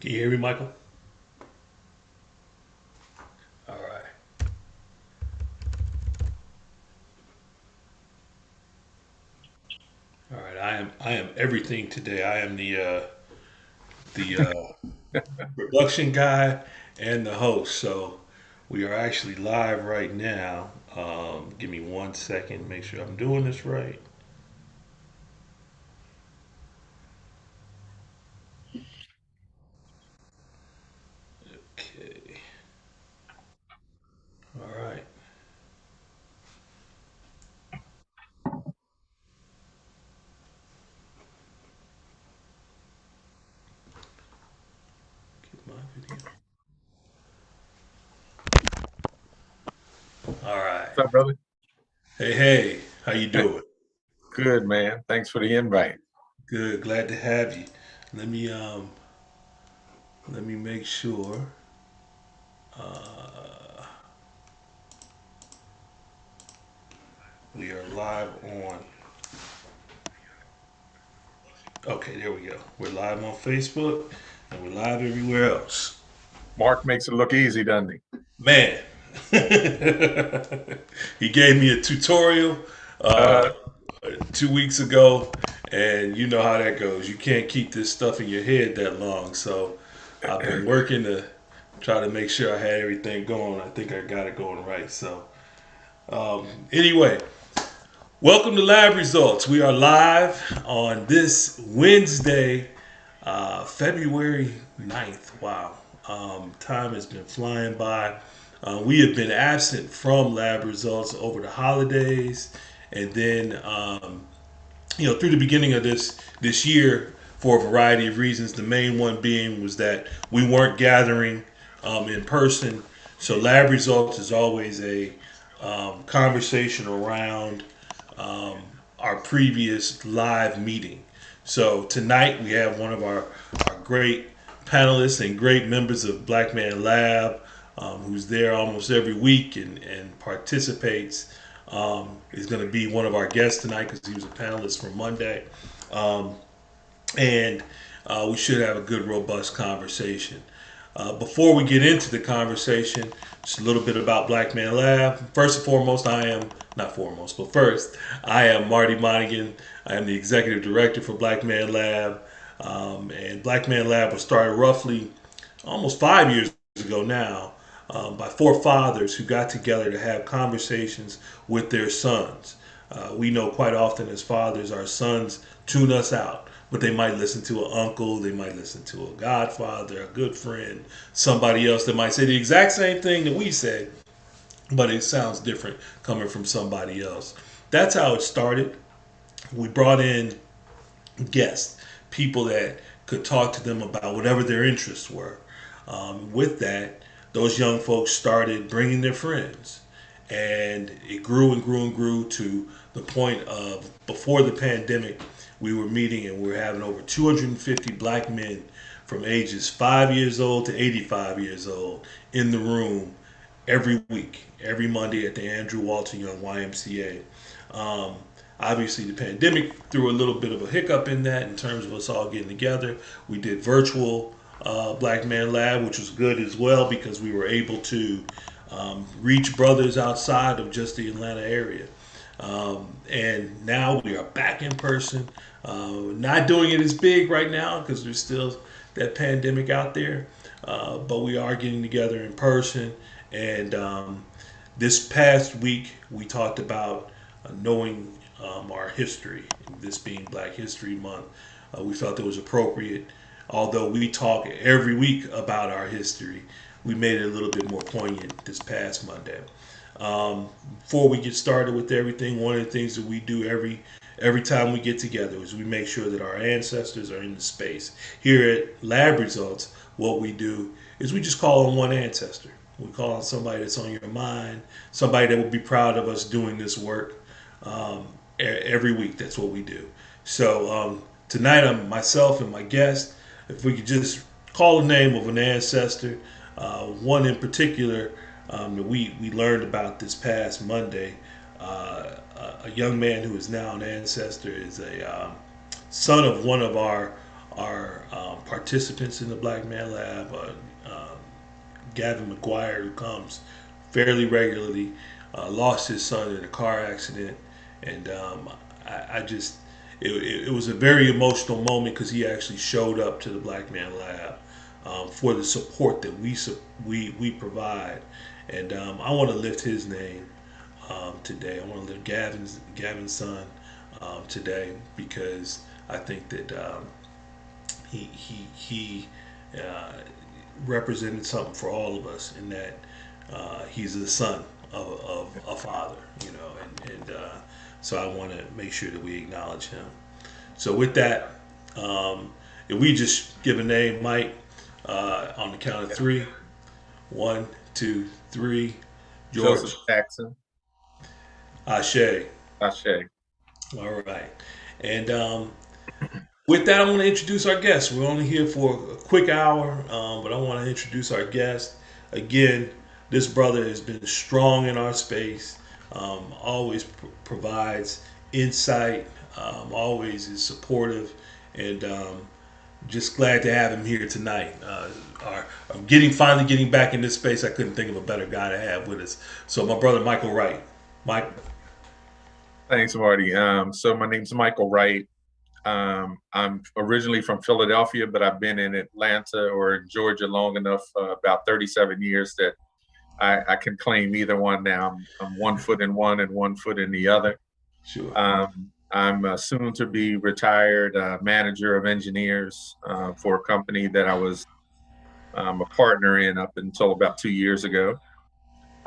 Can you hear me, Michael? All right. All right. I am everything today. I am the production guy and the host. So we are actually live right now. Give me 1 second. Make sure I'm doing this right. Okay. All right. Get my video. All right. What's up, brother? Hey, hey. How you doing? Good, man. Thanks for the invite. Good. Glad to have you. Let me um let me make sure. Uh, we are live on. Okay, there we go. We're live on Facebook and we're live everywhere else. Mark makes it look easy, doesn't he? Man, he gave me a tutorial uh, Uh, 2 weeks ago, and you know how that goes. You can't keep this stuff in your head that long. So I've been working to try to make sure I had everything going. I think I got it going right. So anyway, welcome to Lab Results. We are live on this Wednesday, February 9th. Wow. Time has been flying by. We have been absent from lab results over the holidays, and then through the beginning of this year for a variety of reasons. The main one being was that we weren't gathering in person. So lab results is always a conversation around um, our previous live meeting. So tonight we have one of our great panelists and great members of Black Man Lab, who's there almost every week and participates. Is going to be one of our guests tonight because he was a panelist for Monday. Um, and we should have a good, robust conversation. Before we get into the conversation, just a little bit about Black Man Lab. First and foremost, I am not foremost, but first, I am Marty Monaghan. I am the executive director for Black Man Lab. And Black Man Lab was started roughly almost 5 years ago now by four fathers who got together to have conversations with their sons. We know quite often as fathers, our sons tune us out, but they might listen to an uncle, they might listen to a godfather, a good friend, somebody else that might say the exact same thing that we said, but it sounds different coming from somebody else. That's how it started. We brought in guests, people that could talk to them about whatever their interests were. With that, those young folks started bringing their friends, and it grew and grew and grew to the point of before the pandemic, we were meeting and we were having over 250 black men from ages 5 years old to 85 years old in the room every week, every Monday at the Andrew Walton Young YMCA. Um, Obviously, the pandemic threw a little bit of a hiccup in that in terms of us all getting together. We did virtual Black Man Lab, which was good as well because we were able to reach brothers outside of just the Atlanta area. And now we are back in person. Not doing it as big right now because there's still that pandemic out there, but we are getting together in person. And this past week, we talked about knowing our history, this being Black History Month. We felt it was appropriate. Although we talk every week about our history, we made it a little bit more poignant this past Monday. Before we get started with everything, one of the things that we do every time we get together is we make sure that our ancestors are in the space. Here at Lab Results, what we do is we just call on one ancestor. We call on somebody that's on your mind, somebody that would be proud of us doing this work every week. That's what we do. So tonight, I'm myself and my guest. If we could just call the name of an ancestor, one in particular that we learned about this past Monday. A young man who is now an ancestor is a son of one of our our participants in the Black Man Lab. Gavin McGuire, who comes fairly regularly, lost his son in a car accident, and I just it was a very emotional moment because he actually showed up to the Black Man Lab for the support that we provide, and I want to lift his name today. I want to lift Gavin's son today because I think that he uh, represented something for all of us in that he's the son of a father, you know, and so I want to make sure that we acknowledge him. So with that, if we just give a name, Mike, on the count of Yeah. three, one, two, three, Joseph George, Jackson, Ashe. Ashe. All right, and with that, I want to introduce our guest. We're only here for a quick hour, but I want to introduce our guest. Again, this brother has been strong in our space, always provides insight, always is supportive, and just glad to have him here tonight. I'm finally getting back in this space. I couldn't think of a better guy to have with us. So, my brother, Michael Wright. Mike. Thanks, Marty. So my name's Michael Wright. I'm originally from Philadelphia, but I've been in Atlanta or Georgia long enough, about 37 years, that I can claim either one now. I'm 1 foot in one and 1 foot in the other. Sure. I'm a soon to be retired manager of engineers for a company that I was a partner in up until about 2 years ago.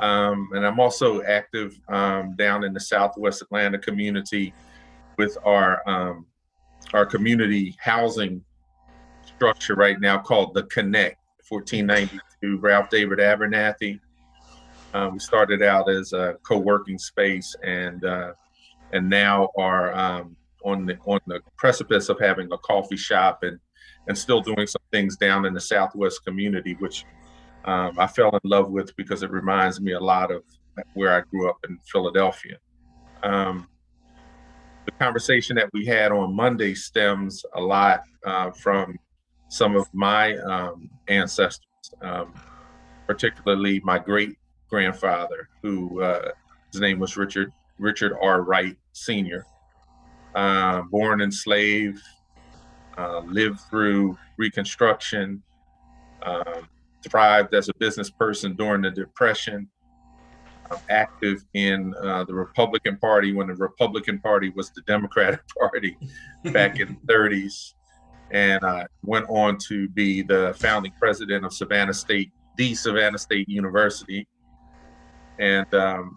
And I'm also active down in the Southwest Atlanta community with our community housing structure right now called the Connect, 1492 Ralph David Abernathy. We started out as a co-working space and now are on the precipice of having a coffee shop and still doing some things down in the Southwest community, which I fell in love with because it reminds me a lot of where I grew up in Philadelphia. Um, the conversation that we had on Monday stems a lot from some of my ancestors, particularly my great grandfather, who his name was Richard R. Wright Sr., born enslaved, lived through Reconstruction, um, thrived as a business person during the Depression, active in the Republican Party when the Republican Party was the Democratic Party back in the 30s, and went on to be the founding president of Savannah State University, and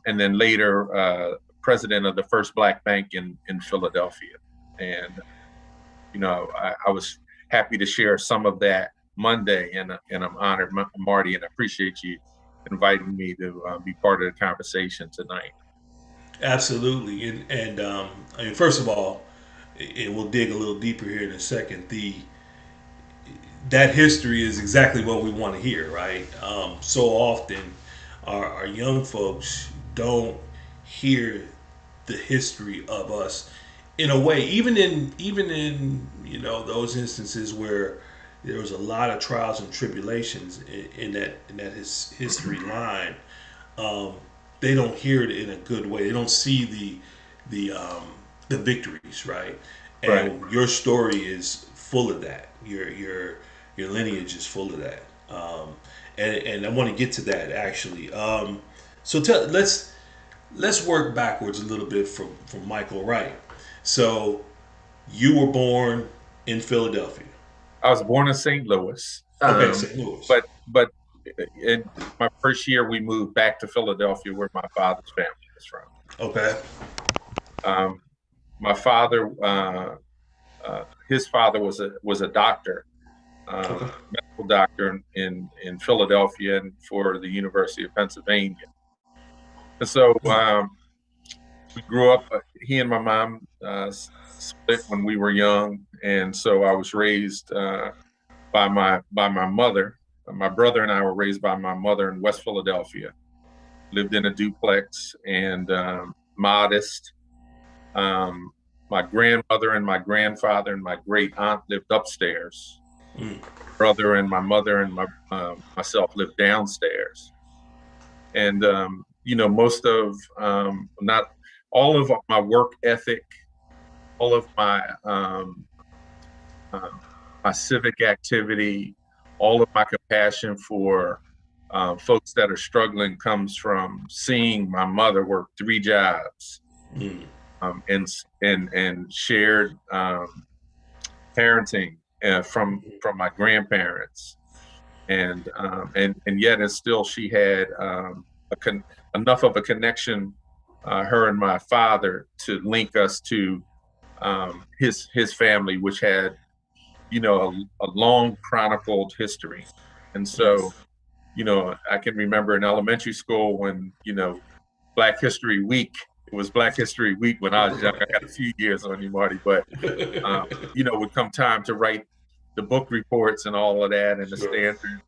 then later president of the first Black bank in Philadelphia. And I was happy to share some of that Monday, and I'm honored, Marty, and I appreciate you inviting me to be part of the conversation tonight. Absolutely, and I mean, first of all, and we'll dig a little deeper here in a second. The That history is exactly what we want to hear, right? So often, our young folks don't hear the history of us in a way, even in those instances where there was a lot of trials and tribulations in that history line. um, they don't hear it in a good way. They don't see the victories, right? Right. And your story is full of that. Your lineage is full of that. And I want to get to that actually. So let's work backwards a little bit from Michael Wright. So you were born in Philadelphia. I was born in St. Louis, Okay, St. Louis. but in my first year, we moved back to Philadelphia, where my father's family is from. Okay. Um, my father, his father was a doctor, Okay. medical doctor in Philadelphia and for the University of Pennsylvania. And so we grew up. He and my mom split when we were young, and so I was raised by my mother. My brother and I were raised by my mother in West Philadelphia. Lived in a duplex and modest. Um, My grandmother and my grandfather and my great aunt lived upstairs. Mm. Brother and my mother and my myself lived downstairs. And most of not all of my work ethic, all of um, my civic activity, all of my compassion for folks that are struggling comes from seeing my mother work three jobs, Mm. and shared parenting from my grandparents, and yet and still she had enough of a connection, her and my father, to link us to his family, which had a long chronicled history. And so Yes. I can remember in elementary school when Black History Week. It was Black History Week when I was young. I got a Right. few years on you, Marty, but would come time to write the book reports and all of that, and the Sure. standard,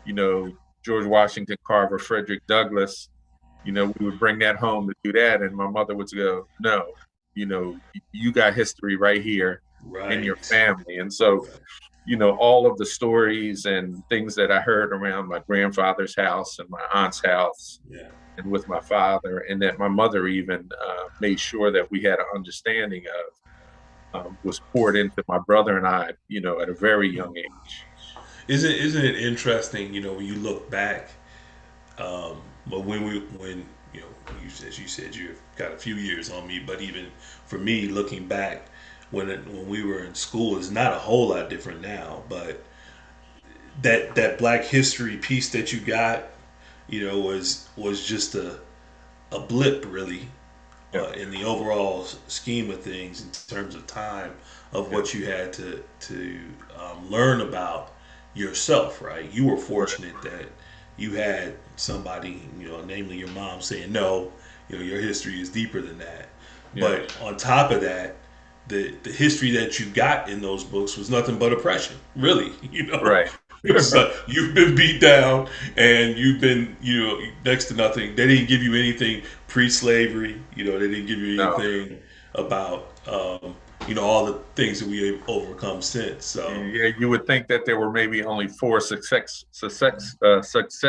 you know, George Washington Carver, Frederick Douglass. We would bring that home to do that, and my mother would go, "No, you got history right here in your Right. family." And so, Right. all of the stories and things that I heard around my grandfather's house and my aunt's house Yeah. and with my father, and that my mother even made sure that we had an understanding of, was poured into my brother and I, at a very young age. Isn't it interesting? When you look back, but when as you said, you've got a few years on me. But even for me, looking back, when we were in school, is not a whole lot different now. But that Black History piece that you got, was just a blip, really, Yeah, in the overall scheme of things in terms of time of yeah, what you had to learn about yourself. Right, you were right, fortunate that you had somebody, namely your mom, saying no. Your history is deeper than that. yeah, But on top of that, the history that you got in those books was nothing but oppression. Really, right. it's like you've been beat down and you've been, next to nothing. They didn't give you anything pre-slavery. They didn't give you No, anything about, all the things that we have overcome since. So, yeah, you would think that there were maybe only four success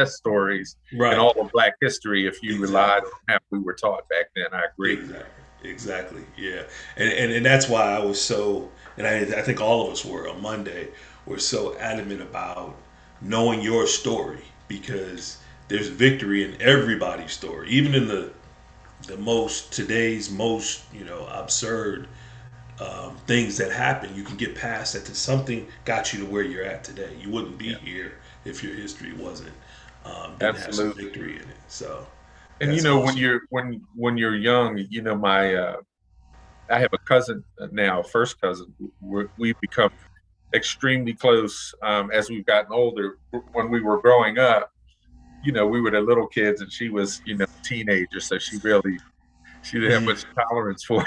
stories in right, all of Black history if you relied exactly. on how we were taught back then. I agree. Exactly. Exactly. Yeah. And that's why I was so, and I think all of us were on Monday, were so adamant about knowing your story because there's victory in everybody's story, even in today's most, absurd things that happen. You can get past that to something got you to where you're at today. You wouldn't be Yeah, here if your history didn't have some absolutely. victory in it. So And that's when awesome. you're young, my I have a cousin now, first cousin. We've become extremely close as we've gotten older. When we were growing up, we were the little kids, and she was, a teenager, so she didn't have much tolerance for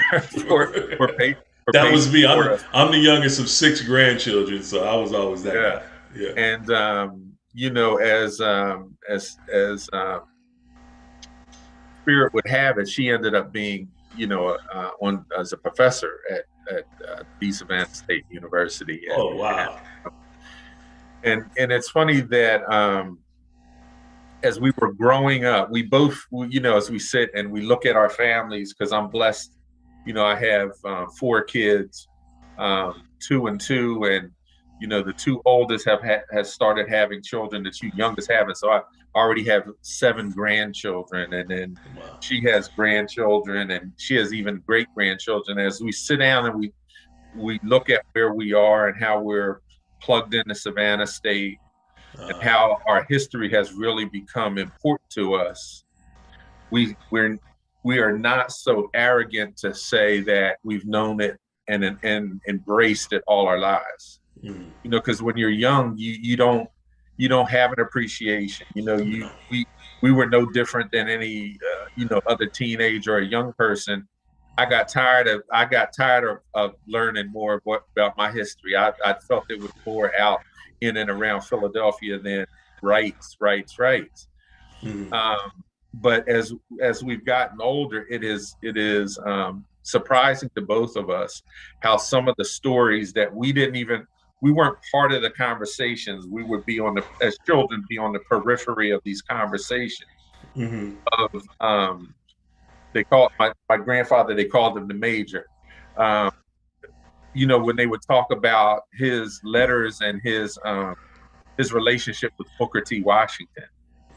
for That was patience me. I'm for us. I'm the youngest of six grandchildren, so I was always that Yeah, guy. Yeah. and as spirit would have it, she ended up being, on as a professor at the Savannah State University, Oh wow. and it's funny that as we were growing up, we both, as we sit and we look at our families, because I'm blessed, I have four kids, two and two, and the two oldest has started having children, the two youngest haven't. So I already have seven grandchildren, and then Wow. she has grandchildren, and she has even great grandchildren. As we sit down and we look at where we are and how we're plugged into Savannah State, and Uh, how our history has really become important to us, we we're we are not so arrogant to say that we've known it and embraced it all our lives. mm, Because when you're young, you don't have an appreciation. no. We were no different than any other teenager or a young person. I got tired of learning more about my history. I felt it was more out in and around Philadelphia than Wrights. Mm, Um, but as we've gotten older, it is surprising to both of us how some of the stories that we weren't part of the conversations. We would be as children, be on the periphery of these conversations. Mm-hmm. Of they called my grandfather. They called him the major. Um, when they would talk about his letters and his relationship with Booker T. Washington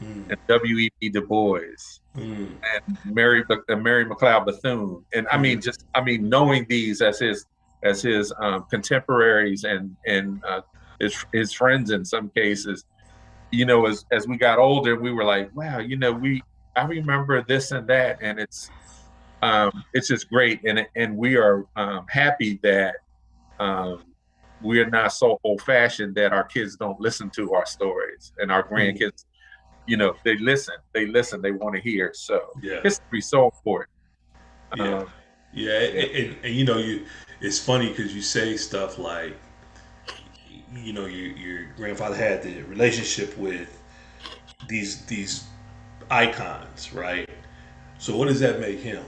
Mm-hmm. and W.E.B. Du Bois and Mary McLeod Bethune, and Mm-hmm. knowing these as his contemporaries and his friends in some cases. As we got older, we were like, wow, we I remember this and that, and it's just great, and we are happy that um, we are not so old fashioned that our kids don't listen to our stories, and our Mm-hmm. grandkids, they listen, they want to hear. So Yeah. history is so important. Yeah. Um, Yeah. yeah, And you know, it's funny because you say stuff like, your grandfather had the relationship with these icons, right? So what does that make him?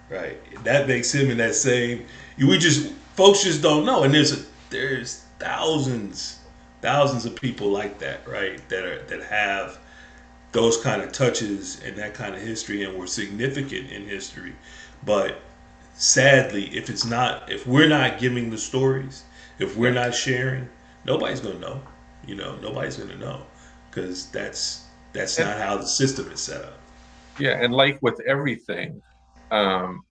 Right. That makes him in that same. We just folks just don't know, and there's thousands of people like that, right? That have those kind of touches and that kind of history, and were significant in history. But sadly, if we're not giving the stories, if we're yeah, not sharing, nobody's gonna know. Nobody's gonna know because that's and not how the system is set up. yeah, and like with everything, um,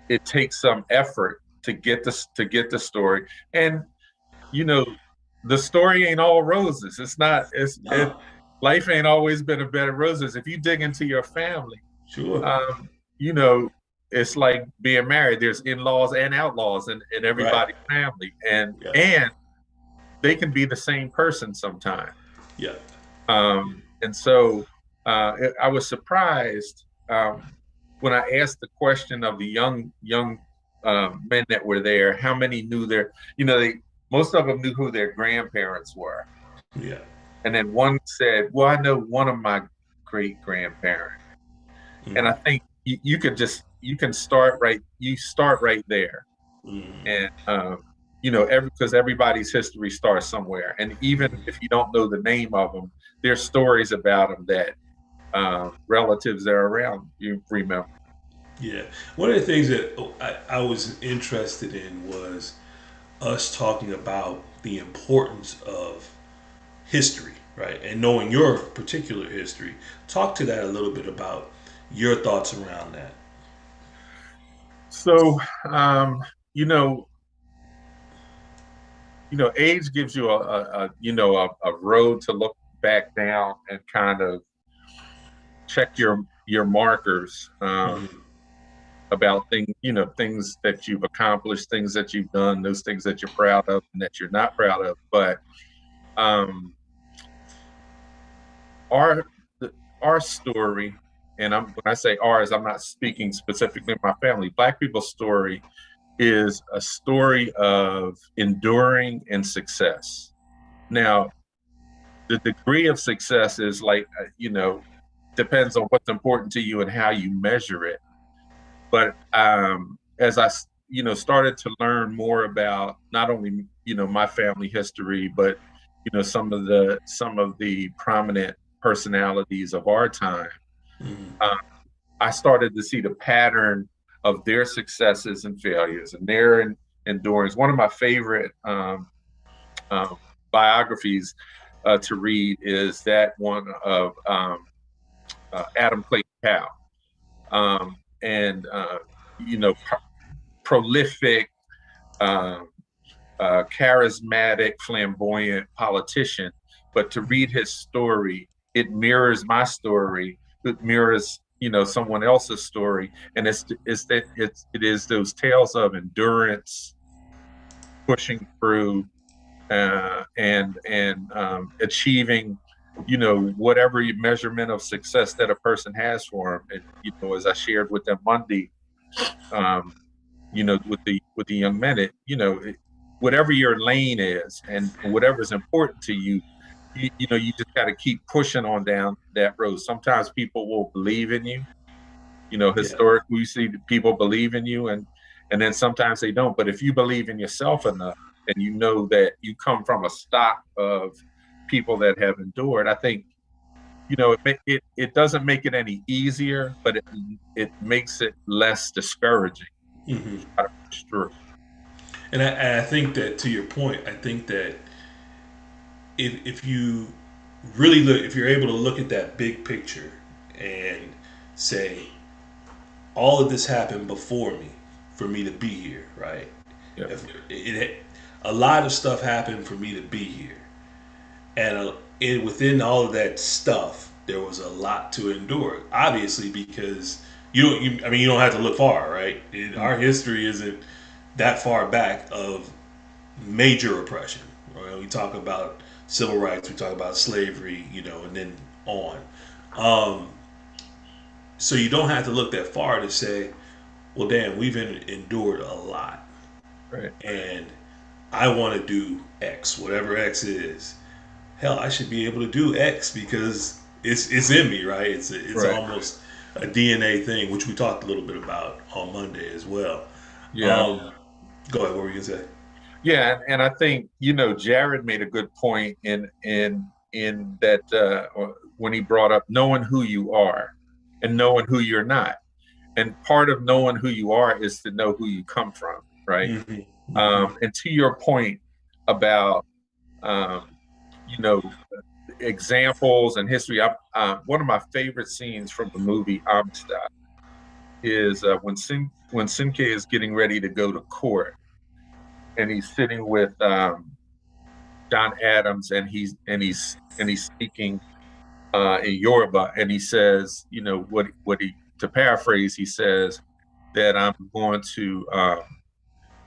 it takes some effort to get the story, and you know, the story ain't all roses. It's not. No, Life ain't always been a bed of roses. If you dig into your family, sure, um, you know, it's like being married. There's in-laws and outlaws in right, everybody's family, and yeah, and they can be the same person sometimes. yeah, And so I was surprised when I asked the question of the young men that were there, how many knew they most of them knew who their grandparents were, yeah. and then one said, "Well, I know one of my great grandparents." And I Mm-hmm. think you can start right. You start right there, Mm-hmm. and because everybody's history starts somewhere, and even if you don't know the name of them, there's stories about them that relatives that are around you remember. Yeah. One of the things that I was interested in was us talking about the importance of history, right? And knowing your particular history. Talk to that a little bit about your thoughts around that. So, um, you know, age gives you a road to look back down and kind of check your markers Mm-hmm. about things that you've accomplished, things that you've done, those things that you're proud of and that you're not proud of. But um, our our story, and when I say ours, I'm not speaking specifically of my family. Black people's story is a story of enduring and success. Now, the degree of success is depends on what's important to you and how you measure it. But as I started to learn more about not only my family history, but some of the prominent personalities of our time, Mm-hmm. uh, I started to see the pattern of their successes and failures and their endurance. One of my favorite um, biographies to read is that one of Adam Clayton Powell, and prolific, um, charismatic, flamboyant politician. But to read his story, it mirrors my story. It mirrors someone else's story, and it is those tales of endurance, pushing through, and achieving whatever measurement of success that a person has for them. And as I shared with them Monday, um, with the young men, whatever your lane is and whatever is important to you, you just got to keep pushing on down that road. Sometimes people will believe in you, Yeah. Historically, we see people believe in you, and then sometimes they don't. But if you believe in yourself enough, and you know that you come from a stock of people that have endured, I think it doesn't make it any easier, but it makes it less discouraging Hmm. to try to push through. And I think that, to your point, I think that if you really look, if you're able to look at that big picture and say, all of this happened before me for me to be here, right? Yeah, If a lot of stuff happened for me to be here, and within all of that stuff, there was a lot to endure. Obviously, because I mean, you don't have to look far, right? mm, Our history isn't that far back of major oppression. Right? We talk about civil rights, we talk about slavery, and then on. Um, so you don't have to look that far to say, well, damn, we've endured a lot, right, and I want to do X, whatever X is. Hell, I should be able to do X because it's in me, right? It's right. almost a DNA thing, which we talked a little bit about on Monday as well. Yeah, Um, Go ahead. What were you gonna say? yeah, and I think Jared made a good point in that when he brought up knowing who you are and knowing who you're not. And part of knowing who you are is to know who you come from, right? Hmm. Hmm. And to your point about um, you know examples and history, one of my favorite scenes from the movie Amistad is when Sinke is getting ready to go to court, and he's sitting with John Adams, and he's speaking in Yoruba, and he says, what he to paraphrase, he says that I'm going to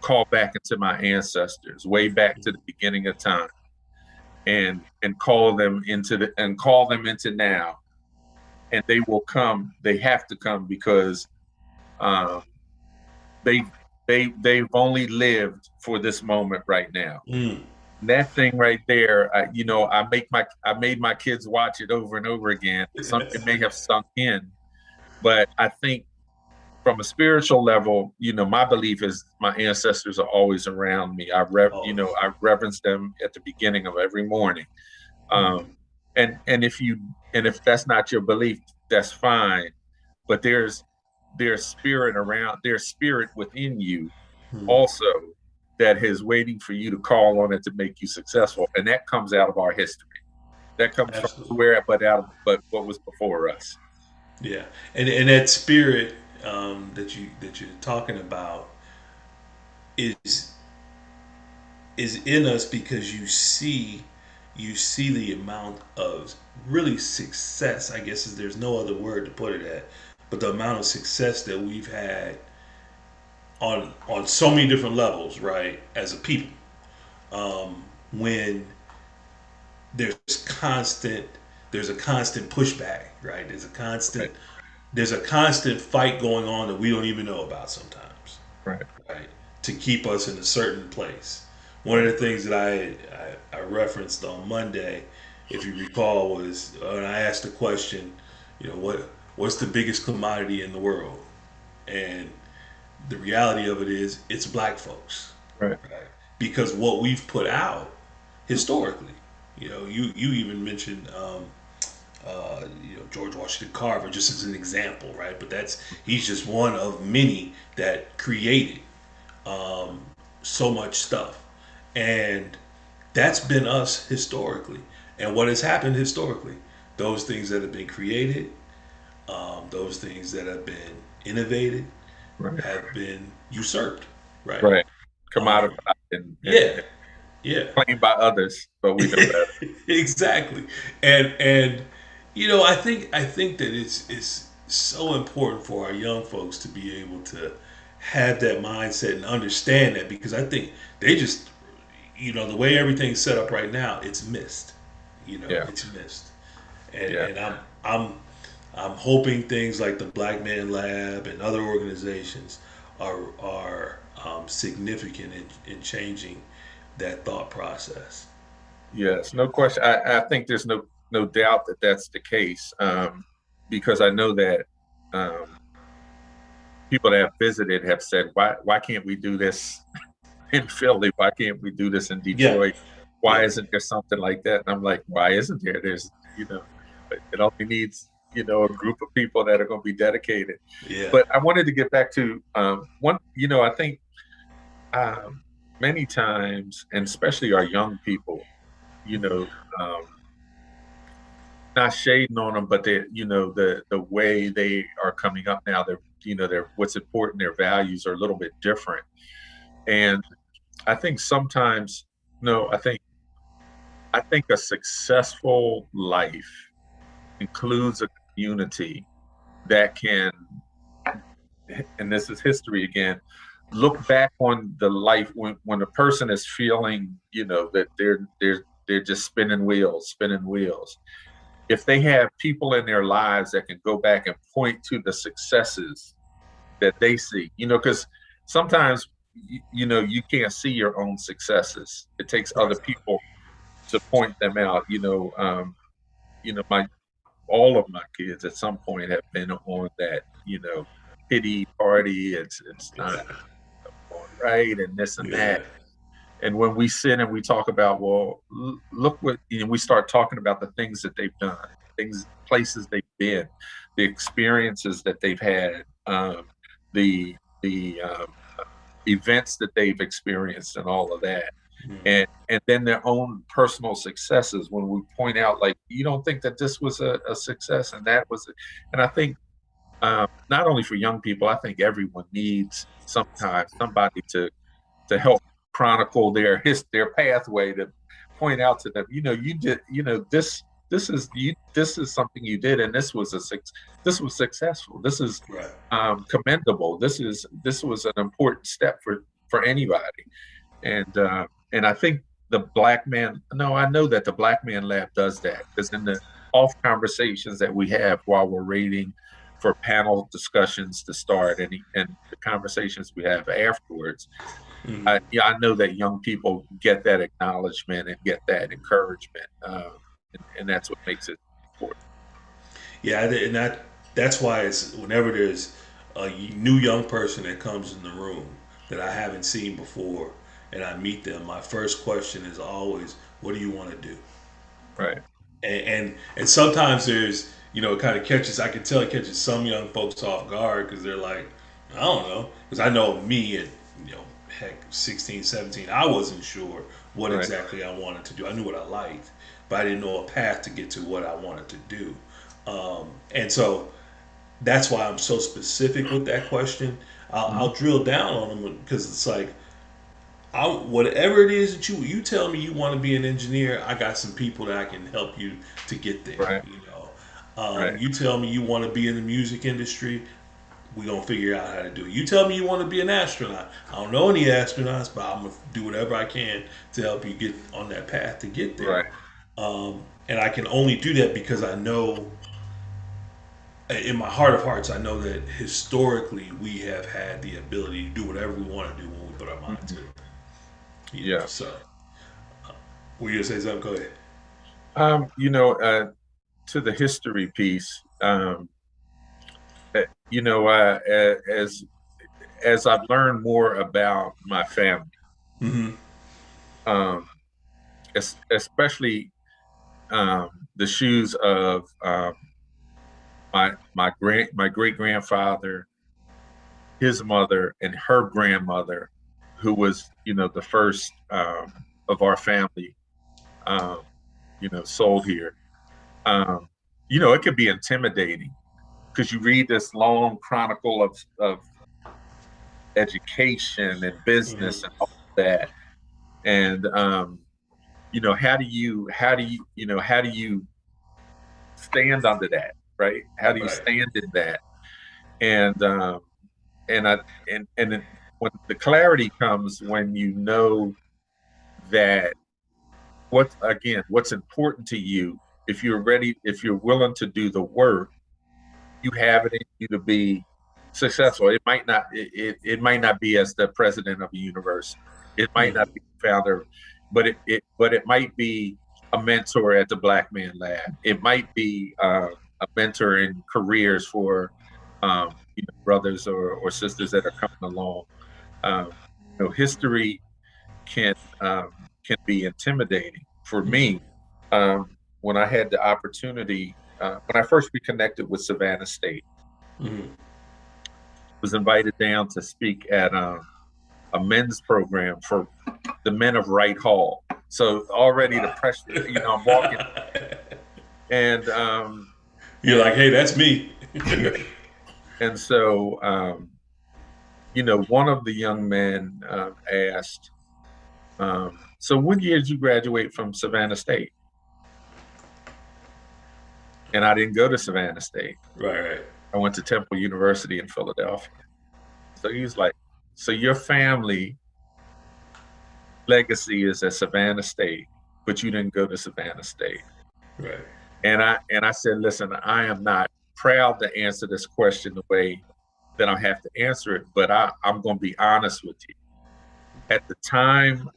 call back into my ancestors, way back to the beginning of time, and call them into now, and they will come. They have to come because um, they they've only lived for this moment right now. Mm. And that thing right there, I made my kids watch it over and over again. It may have sunk in, but I think from a spiritual level, my belief is my ancestors are always around me. Oh. I reverence them at the beginning of every morning. Um, Mm. and if that's not your belief, that's fine. But there's spirit within you Mm. also that is waiting for you to call on it to make you successful, and that comes out of our history. That comes from Absolutely. nowhere but what was before us. Yeah, and that spirit that you're talking about is is in us because you see the amount of really success. I guess there's no other word to put it at, but the amount of success that we've had on so many different levels, right? As a people, when there's constant there's a constant pushback, right? Right, There's a constant fight going on that we don't even know about sometimes, right, right? To keep us in a certain place. One of right, the things that I referenced on Monday, if you recall, was when I asked the question, what's the biggest commodity in the world? And the reality of it is it's black folks, right, right? Because what we've put out historically, you even mentioned George Washington Carver just as an example, right? But he's just one of many that created so much stuff, and that's been us historically. And what has happened historically? Those things that have been created, those things that have been innovated, right, have been usurped, right? right. Commodified Um, and yeah, yeah. claimed by others, but we know better. Exactly. And I think that it's so important for our young folks to be able to have that mindset and understand that, because I think they just the way everything's set up right now, it's missed. Yeah, It's missed. And yeah, and I'm hoping things like the Black Man Lab and other organizations are significant in changing that thought process. yes. No question. I think there's no doubt that that's the case, because I know that. people that have visited have said, why can't we do this in Philly? Why can't we do this in Yeah, Detroit? Why yeah, isn't there something like that? And I'm like, why isn't there? There's, it only needs, a group of people that are going to be dedicated. yeah. But I wanted to get back to one, I think um, many times, and especially our young people, you know, um, not shading on them, but the way they are coming up now, they're what's important, their values are a little bit different. And I think sometimes, no, I think a successful life includes a community that can, and this is history again, look back on the life when a person is feeling, that they're just spinning wheels. If they have people in their lives that can go back and point to the successes that they see, because sometimes you can't see your own successes. It takes Right. other people to point them out. My all of my kids at some point have been on that, pity party. It's not going right and this and Yeah. that. And when we sit and we talk about, well, look what, we start talking about the things that they've done, things, places they've been, the experiences that they've had, the events that they've experienced, and all of that. And then their own personal successes. When we point out, like, you don't think that this was a success, and that was, and I think not only for young people, I think everyone needs sometimes somebody to help chronicle their pathway, to point out to them, you did, this is something you did, and this was successful. This is Right. commendable. This was an important step for anybody. And I think the Black Man, no, I know that the Black Man Lab does that, because in the off conversations that we have while we're reading for panel discussions to start, and the conversations we have afterwards, yeah, I know that young people get that acknowledgement and get that encouragement, and that's what makes it important. Yeah, and that's why it's whenever there's a new young person that comes in the room that I haven't seen before, and I meet them, my first question is always, "What do you want to do?" Right, And sometimes there's it kind of catches, I can tell it catches some young folks off guard because they're like, I don't know, because I know me at heck 16, 17, I wasn't sure what right. exactly I wanted to do. I knew what I liked, but I didn't know a path to get to what I wanted to do. And so that's why I'm so specific with that question. Mhm. I'll drill down on them because it's like, whatever it is that you tell me you want to be an engineer, I got some people that I can help you to get there. Right, right, You tell me you want to be in the music industry, we gonna figure out how to do it. You tell me you want to be an astronaut. I don't know any astronauts, but I'm gonna do whatever I can to help you get on that path to get there. right. And I can only do that because I know, in my heart of hearts, I know that historically we have had the ability to do whatever we want to do when we put our mind to Mhm. it. Yeah. So, were you gonna say something? Go ahead. Um, you know, uh, to the history piece, as I've learned more about my family, Mm-hmm. um, especially the shoes of my great grandfather, his mother, and her grandmother, who was, the first of our family, um, sold here. Um, it could be intimidating because you read this long chronicle of education and business Mm-hmm. and all that. And how do you stand under that, right? How do you Right. stand in that? And and I and then when the clarity comes, when you know that what's important to you, if you're ready, if you're willing to do the work, you have it in you to be successful. It might not be as the president of a university. It might not Mm-hmm. be the founder, but it might be a mentor at the Black Man Lab. It might be a mentor in careers for brothers or sisters that are coming along. Um, history can can be intimidating for me. When I had the opportunity, when I first reconnected with Savannah State, Mm-hmm. was invited down to speak at a men's program for the men of Wright Hall. So already the Wow. pressure, I'm walking and You're and like, hey, that's me. yeah, and so one of the young men asked, "So what year did you graduate from Savannah State?" And I didn't go to Savannah State. Right, right, I went to Temple University in Philadelphia. So he was like, "So your family legacy is at Savannah State, but you didn't go to Savannah State." right. And I said, "Listen, I am not proud to answer this question the way that I have to answer it, but I'm going to be honest with you. At the time,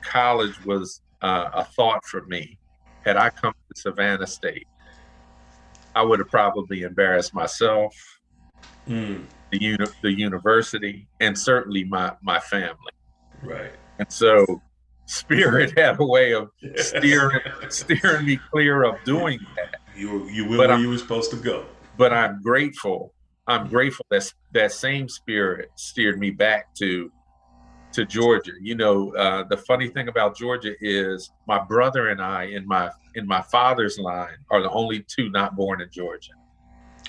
college was a thought for me. Had I come to Savannah State, I would have probably embarrassed myself, Mm, the university, and certainly my family. right. And so, Spirit had a way of steering me clear of doing that. You went But where I'm you were supposed to go. but I'm grateful. I'm grateful that that same spirit steered me back to Georgia. The funny thing about Georgia is my brother and I, in my father's line, are the only two not born in Georgia.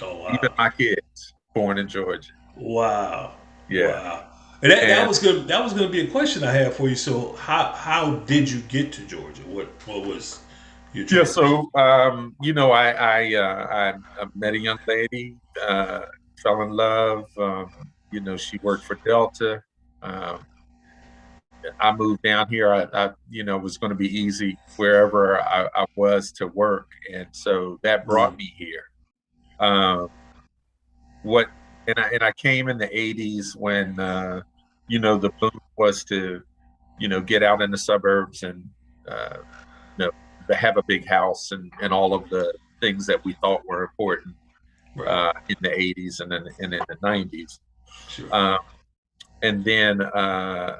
Oh Even wow, my kids born in Georgia. wow, Yeah, wow. And that and was good. That was going to be a question I had for you. So how did you get to Georgia? What was your yeah. transition? So I met a young lady, fell in love. She worked for Delta. Um, I moved down here. Was going to be easy wherever I was to work, and so that brought Mm, me here. Um, what and I came in the '80s when the boom was to get out in the suburbs and uh, you know to have a big house and all of the things that we thought were important right. in the '80s and in the '90s. Sure. Um, and then I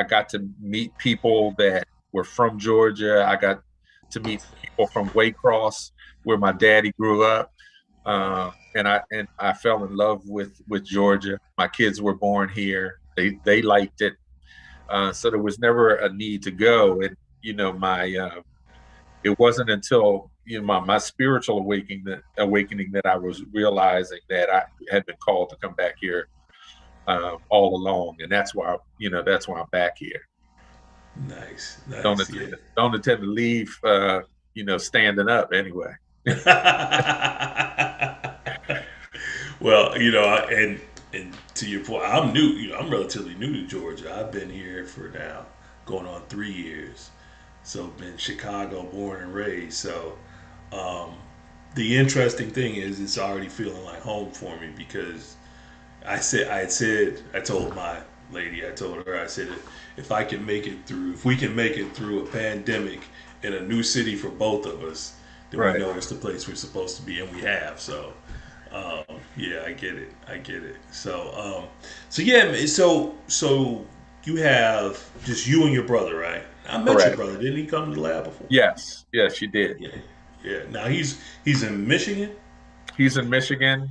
got to meet people that were from Georgia. I got to meet people from Waycross, where my daddy grew up, and I fell in love with Georgia. My kids were born here. They liked it, so there was never a need to go. And my it wasn't until my spiritual awakening that I was realizing that I had been called to come back here all along, and that's why I'm back here. Nice, Don't nice. intend, don't intend to leave, standing up anyway. Yeah. Well, and to your point, I'm new. I'm relatively new to Georgia. I've been here for now going on 3 years. So been Chicago, born and raised. So um, the interesting thing is, it's already feeling like home for me because I told my lady, I told her, I said, if I can make it through, if we can make it through a pandemic in a new city for both of us, then we Right. know it's the place we're supposed to be, and we have. So, yeah, I get it. I get it. So yeah, so you have just you and your brother, right? I met your Correct. brother. Didn't he come to the lab before? Yes. Yes, you did. Yeah, yeah. Now he's in Michigan. He's in Michigan.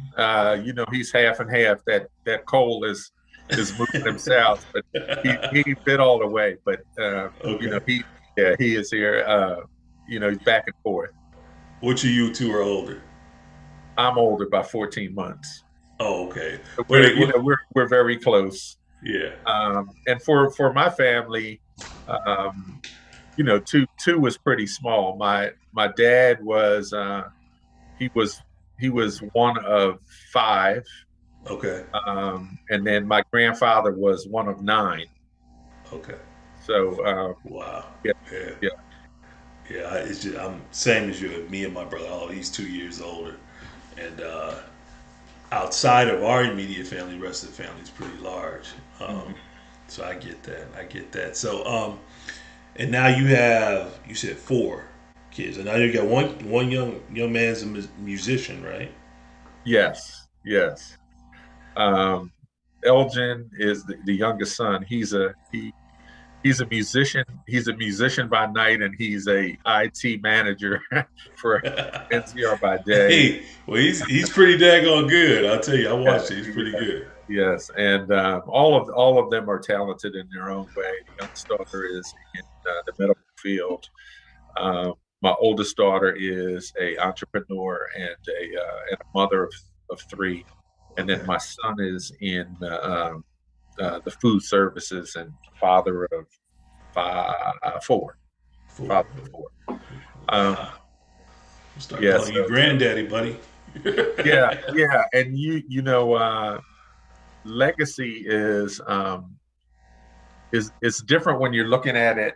He's half and half. That coal is moving him south, but he bit all the way. But Okay. he is here. He's back and forth. Which of you two are older? I'm older by 14 months. Oh, okay. But What? we're very close. Yeah. And for my family, two was pretty small. My dad was he was he was one of five, Okay. and then my grandfather was one of nine. Okay. So Wow. yeah, Yeah. yeah, Yeah. It's just I'm same as you. Me and my brother. Oh, he's 2 years older, and outside of our immediate family, the rest of the family is pretty large. mhm. So I get that. I get that. So and now you said four kids, and now you got one young man's a musician, right? Yes. Yes. Um, Elgin is the youngest son. He's a musician. He's a musician by night, and he's a IT manager for NCR by day. Hey, well, he's pretty daggone good. I'll tell you, I Yeah, watched it. He's pretty good. yes, and all of them are talented in their own way. The youngest daughter is in the medical field. My oldest daughter is a entrepreneur and a mother of three, and then Okay. my son is in the food services and father of four, Four. father of four. Um, Wow. I'll start yeah, calling you so granddaddy, buddy. yeah, and legacy is different when you're looking at it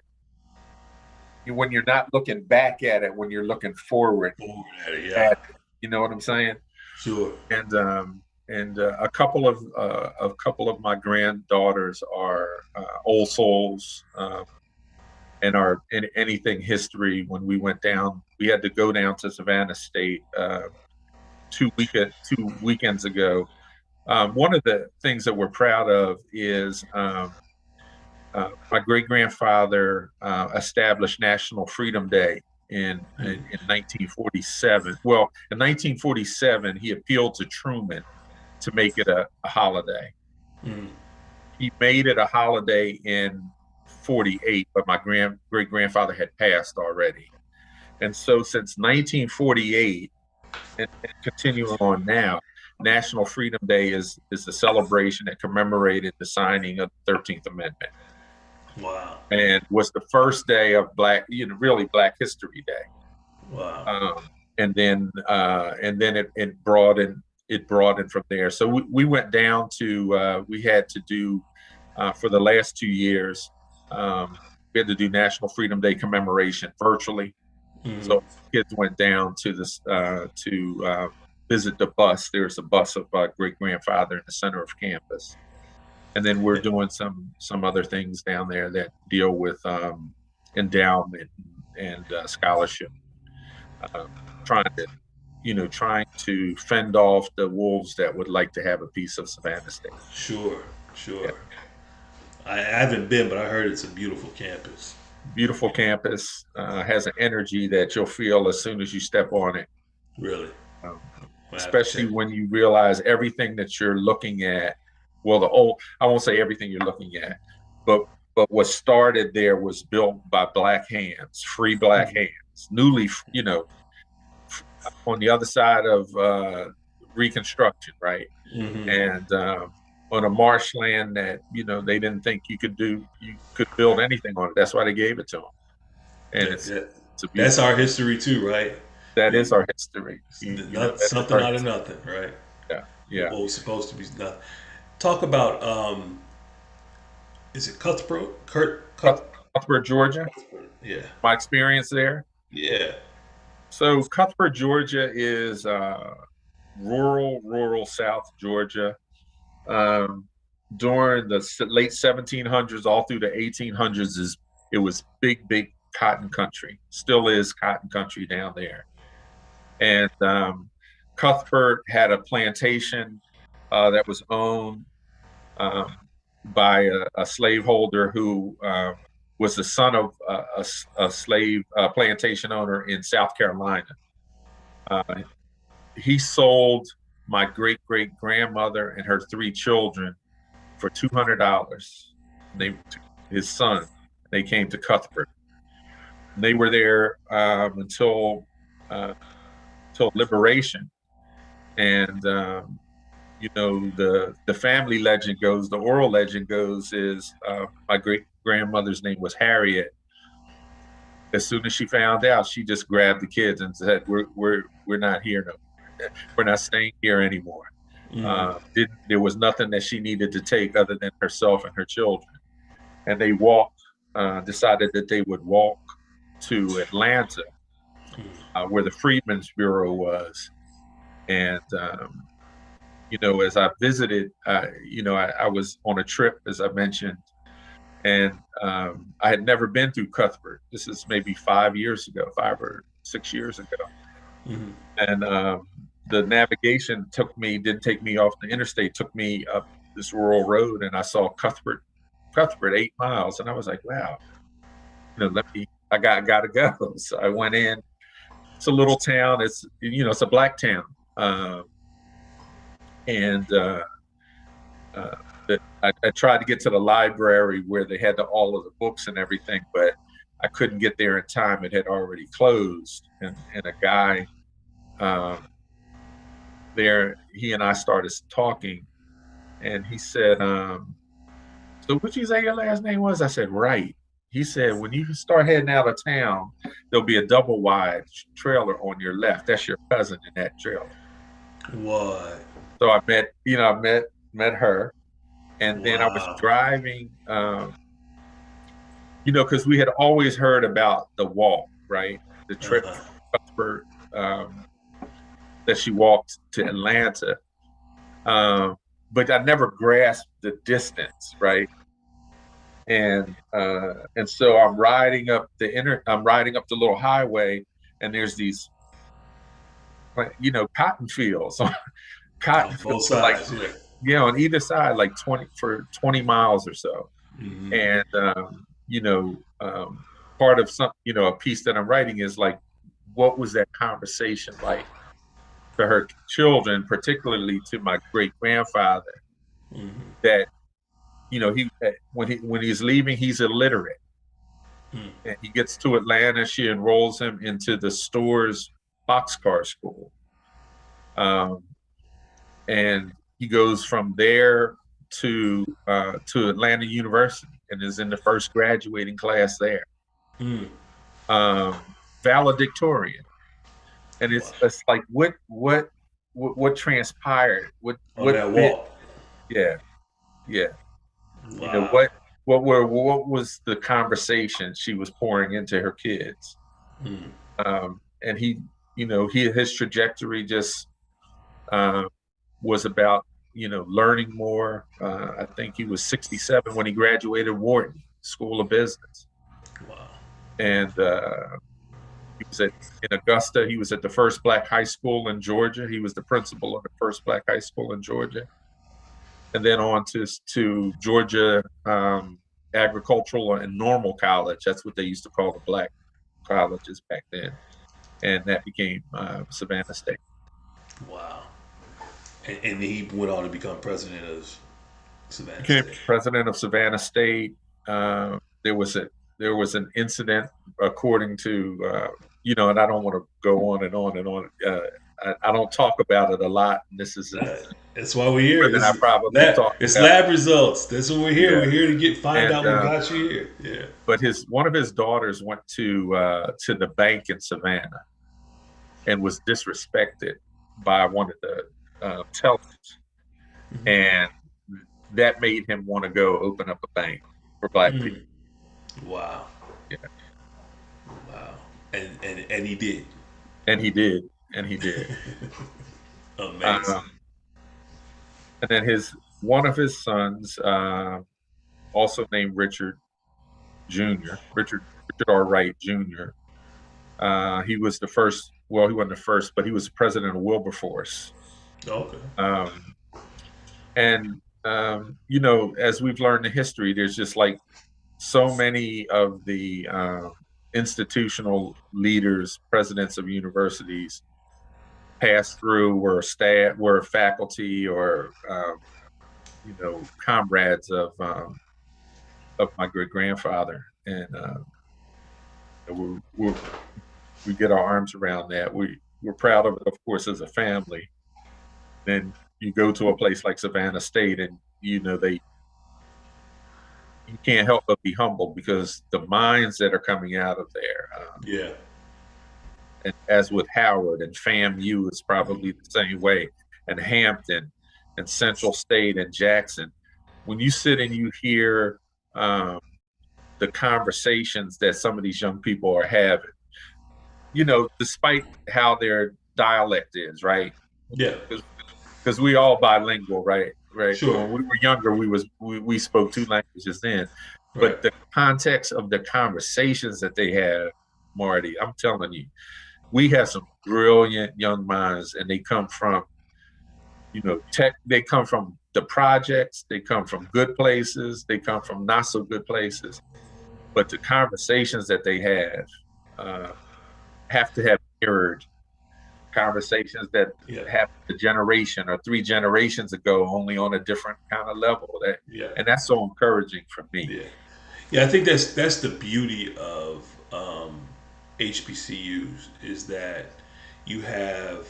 when you're not looking back at it when you're looking forward Forward at it, yeah. at it. You know what I'm saying? Sure. And a couple of my granddaughters are old souls and are in anything history. When we went down, we had to go down to Savannah State 2 weekends ago. One of the things that we're proud of is my great grandfather established National Freedom Day in 1947. Well, in 1947, he appealed to Truman to make it a holiday. Mm. He made it a holiday in 48, but my great grandfather had passed already. And so since 1948 and continuing on now, National Freedom Day is a celebration that commemorated the signing of the 13th Amendment Wow. and was the first day of really Black History Day. Wow. Um, and then it broadened from there. So we went down to we had to do for the last 2 years. We had to do National Freedom Day commemoration virtually. Mm-hmm. So kids went down to this to visit the bus. There's a bus of great grandfather in the center of campus, and then we're doing some other things down there that deal with endowment and scholarship, uh, trying to trying to fend off the wolves that would like to have a piece of Savannah State. Sure. Yeah, Sure. I haven't been, but I heard it's a beautiful campus. beautiful campus has an energy that you'll feel as soon as you step on it. Really. Um, I have to Especially check. when you realize everything that you're looking at. Well, I won't say everything you're looking at, but what started there was built by Black hands, free Black Mm-hmm. hands, newly, on the other side of Reconstruction, right? Mm-hmm. And on a marshland that they didn't think you could build anything on it. That's why they gave it to them, and That, that, it's a that's beautiful. our history too, right? That is The, our history. That is something our out of history. nothing, right? Yeah, What yeah. was supposed to be nothing. Talk about is it Cutthroat? Cuthbert, Georgia. Cuthbert. Yeah. My experience there. Yeah. So Cuthbert, Georgia is rural South Georgia. Um, During the late 1700s, all through the 1800s, it was big cotton country. Still is cotton country down there. And Cuthbert had a plantation that was owned um, by a slaveholder who was the son of a slave plantation owner in South Carolina. Uh, he sold my great grandmother and her three children for $200. They his son. They came to Cuthbert. They were there uh, until liberation, and the family legend goes, the oral legend goes, is my great grandmother's name was Harriet. As soon as she found out, she just grabbed the kids and said, "We're not here no, we're not staying here anymore." Mm. There was nothing that she needed to take other than herself and her children, and they walked. Decided that they would walk to Atlanta, where the Freedmen's Bureau was, and as I visited, I was on a trip, as I mentioned, and I had never been through Cuthbert. This is maybe 5 years ago, 5 or 6 years ago. Mm-hmm. And the navigation didn't take me off the interstate, took me up this rural road, and I saw Cuthbert 8 miles, and I was like, wow, I gotta go. So I went in. It's a little town. It's a black town, and uh, I tried to get to the library where they had all of the books and everything, but I couldn't get there in time. It had already closed, and a guy there, he and I started talking, and he said, "So what you say your last name was?" I said, "Wright." He said, "When you start heading out of town, there'll be a double wide trailer on your left. That's your cousin in that trailer." What? So I met her, and then I was Wow. driving, because we had always heard about the walk, right? The trip Uh-huh. from Cuthbert, that she walked to Atlanta, um, but I never grasped the distance, right? And so I'm riding up the little highway, and there's these, cotton fields, cotton On fields both for like, sides, yeah. on either side, like 20 miles or so. Mm-hmm. And part of a piece that I'm writing is like, what was that conversation like to her children, particularly to my great grandfather, Mm-hmm. that he when he's leaving, he's illiterate, Mm. and he gets to Atlanta. She enrolls him into the store's boxcar school, um, and he goes from there to Atlanta University and is in the first graduating class there. Mm. Valedictorian, and Wow. it's like what transpired, On what that bit, walk. yeah, yeah, you know Wow. what what was the conversation she was pouring into her kids, Mm. and his trajectory just uh, was about learning more. I think he was 67 when he graduated Wharton School of Business, Wow. and he was in Augusta. He was at the first black high school in Georgia. He was the principal of the first black high school in Georgia, and then on to Georgia Agricultural and Normal College. That's what they used to call the black colleges back then, and that became Savannah State. Wow. And he went on to become president of Savannah Became State. president of Savannah State. There was an incident, according to and I don't want to go on and on and on. I don't talk about it a lot, and this is That's why we're here. more than This I is probably lab. talked It's about. lab results. That's what we're here. Yeah, We're here to find and out what got you here. Yeah. but his one of his daughters went to the bank in Savannah and was disrespected by one of the tellers, and that made him want to go open up a bank for black people. Mm. Wow. Yeah, Wow. And he did. and he did, and he did. Amazing. Um, and then one of his sons, also named Richard Jr., Richard R. Wright Jr. He was the first. Well, he wasn't the first, but he was president of Wilberforce. Okay. Um, and as we've learned in history, there's just like so many of the institutional leaders, presidents of universities, passed through, were faculty, or comrades of my great grandfather, and we we get our arms around that. We're proud of it, of course, as a family. Then you go to a place like Savannah State, and they you can't help but be humbled because the minds that are coming out of there, Yeah. and as with Howard and FAMU is probably the same way, and Hampton and Central State and Jackson. When you sit and you hear the conversations that some of these young people are having, despite how their dialect is, right? Yeah. Because we all bilingual, right? Right. Sure. When we were younger, we spoke two languages then, Right. but the context of the conversations that they have, Marty, I'm telling you, we have some brilliant young minds, and they come from, tech. They come from the projects. They come from good places. They come from not so good places. But the conversations that they uh, have to have mirrored conversations that Yeah. happened a generation or three generations ago, only on a different kind of level. Yeah. And that's so encouraging for me. Yeah. Yeah. I think that's the beauty of HBCUs is that you have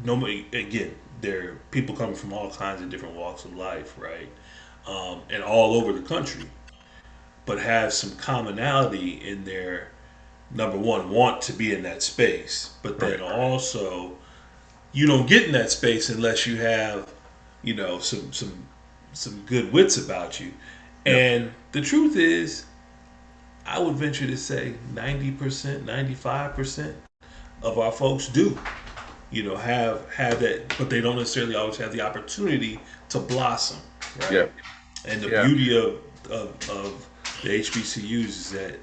nobody again. There are people coming from all kinds of different walks of life, right, and all over the country, but have some commonality in their number one want to be in that space, but then Right. also you don't get in that space unless you have, some good wits about you. Yep. And the truth is, I would venture to say 90%, 95% of our folks do, have that, but they don't necessarily always have the opportunity to blossom, right? Yep. And the Yeah. beauty of the HBCUs is that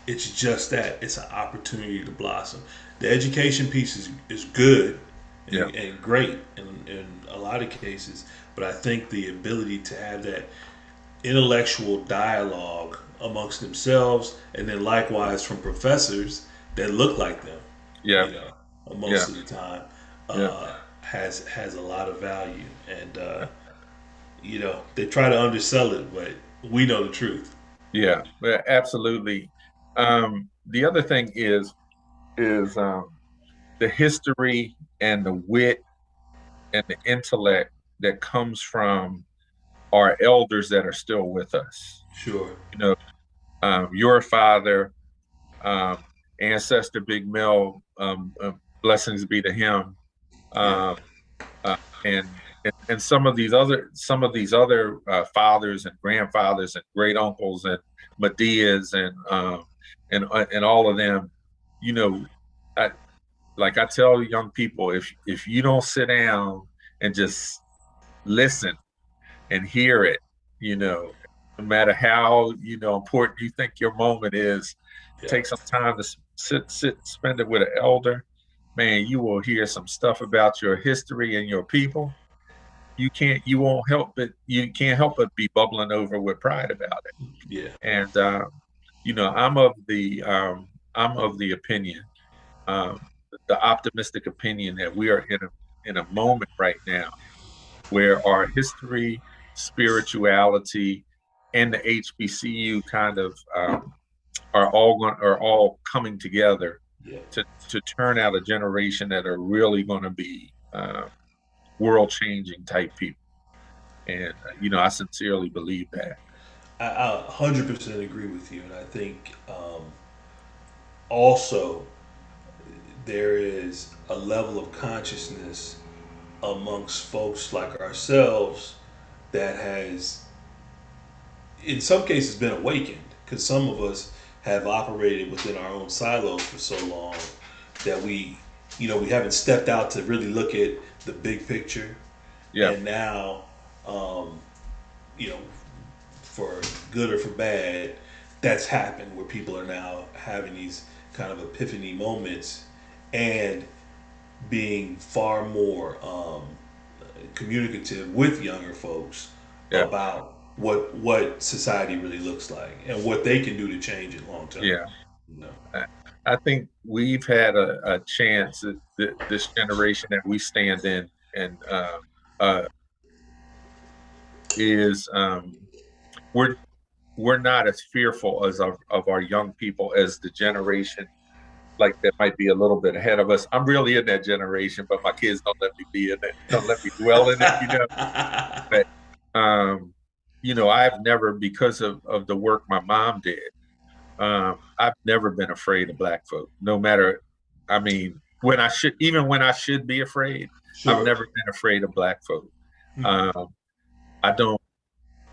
it's just that it's an opportunity to blossom. The education piece is good Yeah. and great in a lot of cases, but I think the ability to have that intellectual dialogue amongst themselves and then likewise from professors that look like them, Yeah. you know, Yeah. most of the time, Yeah. has a lot of value. And they try to undersell it, but we know the truth. Yeah. Yeah, absolutely. The other thing is the history and the wit and the intellect that comes from our elders that are still with us. Sure. You know, your father, um, ancestor Big Mel, blessings be to him, Yeah. um, uh, and some of these other fathers and grandfathers and great uncles and Medeas and all of them. You know, I, like I tell young people, if you don't sit down and just listen and hear it, you know, no matter how important you think your moment is, Yeah. take some time to spend it with an elder. Man, you will hear some stuff about your history and your people. You can't help but be bubbling over with pride about it. Yeah. And I'm of the opinion, um, the optimistic opinion that we are in a moment right now where our history, spirituality, and the HBCU kind of are all coming together Yeah. to turn out a generation that are really going to be world changing type people. And I sincerely believe that. I 100% agree with you, and I think also there is a level of consciousness amongst folks like ourselves that has, in some cases, been awakened because some of us have operated within our own silos for so long that we haven't stepped out to really look at the big picture, Yeah, and now, um, you know, for good or for bad, that's happened where people are now having these kind of epiphany moments and being far more communicative with younger folks yeah, about what society really looks like and what they can do to change it long term. yeah. You know? I I think we've had a chance this generation that we stand in, and uh, is we're we're not as fearful of our young people as the generation like that might be a little bit ahead of us. I'm really in that generation, but my kids don't let me be in it, don't let me dwell in it. But um, I've never, because of the work my mom did, I've never been afraid of black folk. No matter, I mean, when I should be afraid, I've Sure. never been afraid of black folk. Hmm. Um, I don't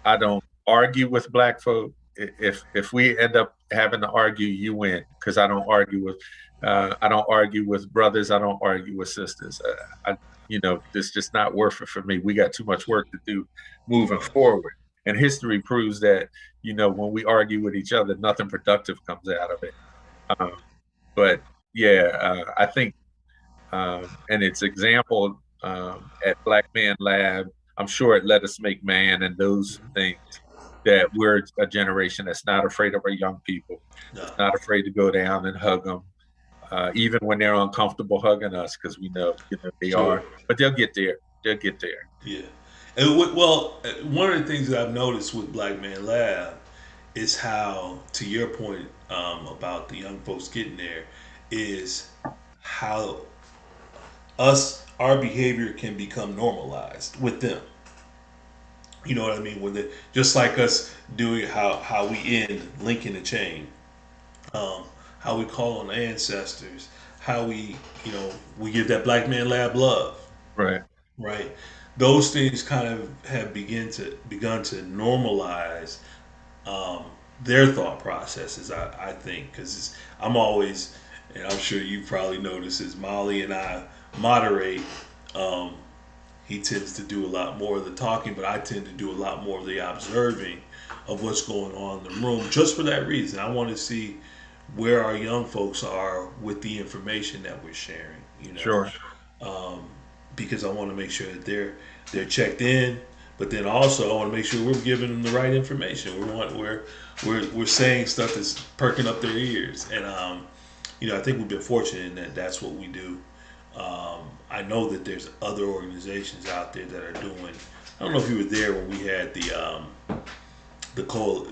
I don't argue with black folk. If we end up having to argue, you win, because I don't argue with brothers. I don't argue with sisters. It's just not worth it for me. We got too much work to do moving Right. forward. And history proves that when we argue with each other, nothing productive comes out of it. Um, but yeah, I think And its example at Black Man Lab, I'm sure it Let Us Make Man and those things, that we're a generation that's not afraid of our young people, No, that's not afraid to go down and hug them, even when they're uncomfortable hugging us, because we know, they sure. are. But they'll get there. They'll get there. Yeah. And one of the things that I've noticed with Black Man Lab is how, to your point about the young folks getting there, is how our behavior can become normalized with them. You know what I mean? When they, just like us doing how we end linking the chain, um, how we call on ancestors, how we give that Black Man Lab love, Right. right? Those things kind of have begun to normalize um, their thought processes. I think because I'm always, and I'm sure you probably noticed, as Molly and I moderate. Um, he tends to do a lot more of the talking, but I tend to do a lot more of the observing of what's going on in the room. Just for that reason, I want to see where our young folks are with the information that we're sharing. Sure. Um, because I want to make sure that they're checked in, but then also I want to make sure we're giving them the right information. We're saying stuff that's perking up their ears, and I think we've been fortunate in that that's what we do. I know that there's other organizations out there that are doing. I don't know if you were there when we had the coal.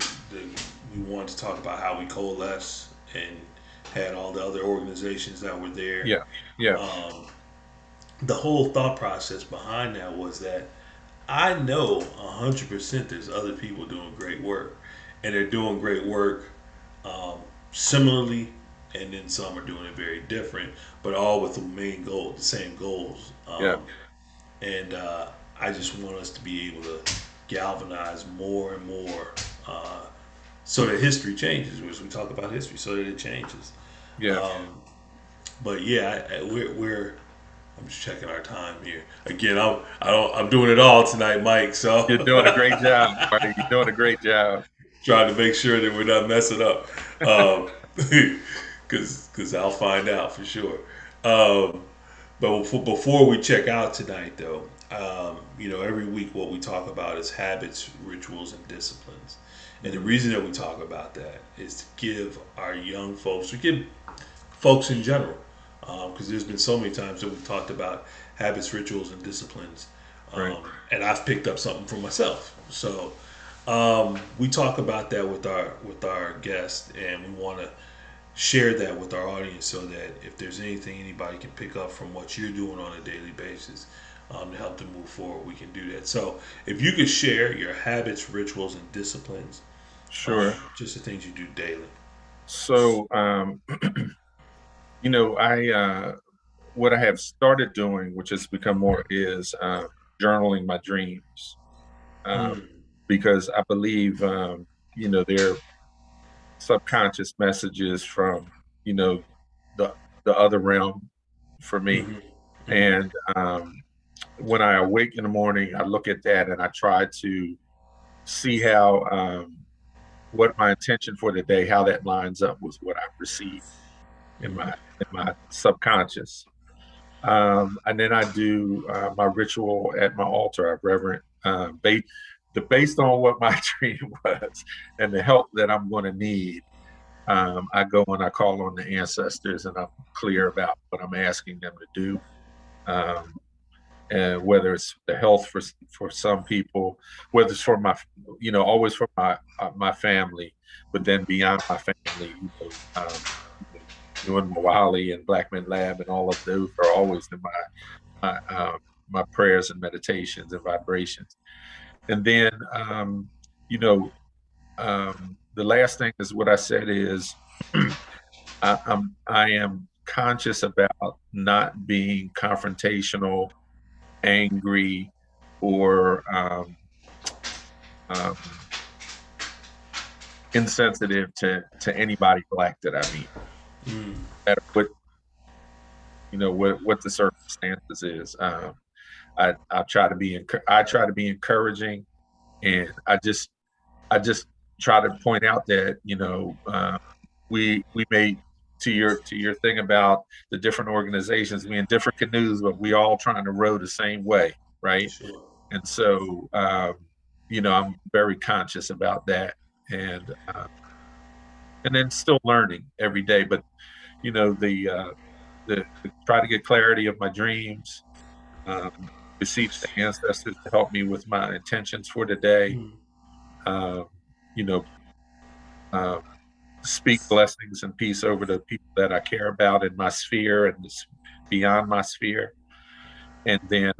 We wanted to talk about how we coalesce and had all the other organizations that were there. Yeah. Yeah. Um, the whole thought process behind that was that I know 100% there's other people doing great work, and they're doing great work um, similarly, and then some are doing it very different, but all with the main goal, the same goals. Yeah. And I just want us to be able to galvanize more and more, so that history changes. As we talk about history, so that it changes. Yeah. Um, but yeah, we're I'm just checking our time here. Again, I'm doing it all tonight, Mike. You're So doing a great job, Marty. You're doing a great job. trying to make sure that we're not messing up, because I'll find out for sure. Um, but before we check out tonight, though, every week what we talk about is habits, rituals, and disciplines. And the Mhm. reason that we talk about that is to give our young folks, to give folks in general, because there's been so many times that we've talked about habits, rituals, and disciplines, Right. and I've picked up something for myself. So we talk about that with our guests, and we want to share that with our audience so that if there's anything anybody can pick up from what you're doing on a daily basis to help them move forward, we can do that. So if you could share your habits, rituals, and disciplines, Sure. just the things you do daily. So, I what I have started doing, which has become more, is journaling my dreams, uh, Mm, because I believe, they're subconscious messages from, you know, the the other realm for me. hmm hmm And when I awake in the morning, I look at that and I try to see how what my intention for the day, how that lines up with what I perceive in my hmm subconscious. And then I do my ritual at my altar. I reverent based on what my dream was and the help that I'm going to need. I go and I call on the ancestors, and I'm clear about what I'm asking them to do. Um, and whether it's the health for some people, whether it's for my, always for my family, but then beyond my family, doing Mawali and Blackman Lab and all of those are always in my prayers and meditations and vibrations. And then, you know, the last thing is what I said is I am conscious about not being confrontational, angry, or um, insensitive to anybody black that I meet, mm no matter what the circumstances is. I try to be encouraging, and I just try to point out that we may to your thing about the different organizations, we in different canoes, but we all trying to row the same way, right? Sure. And so, I'm very conscious about that, and and then still learning every day. But the try to get clarity of my dreams, um, beseech the ancestors to help me with my intentions for the day. Mm. Um, you know, uh, speak blessings and peace over the people that I care about in my sphere and beyond my sphere, and then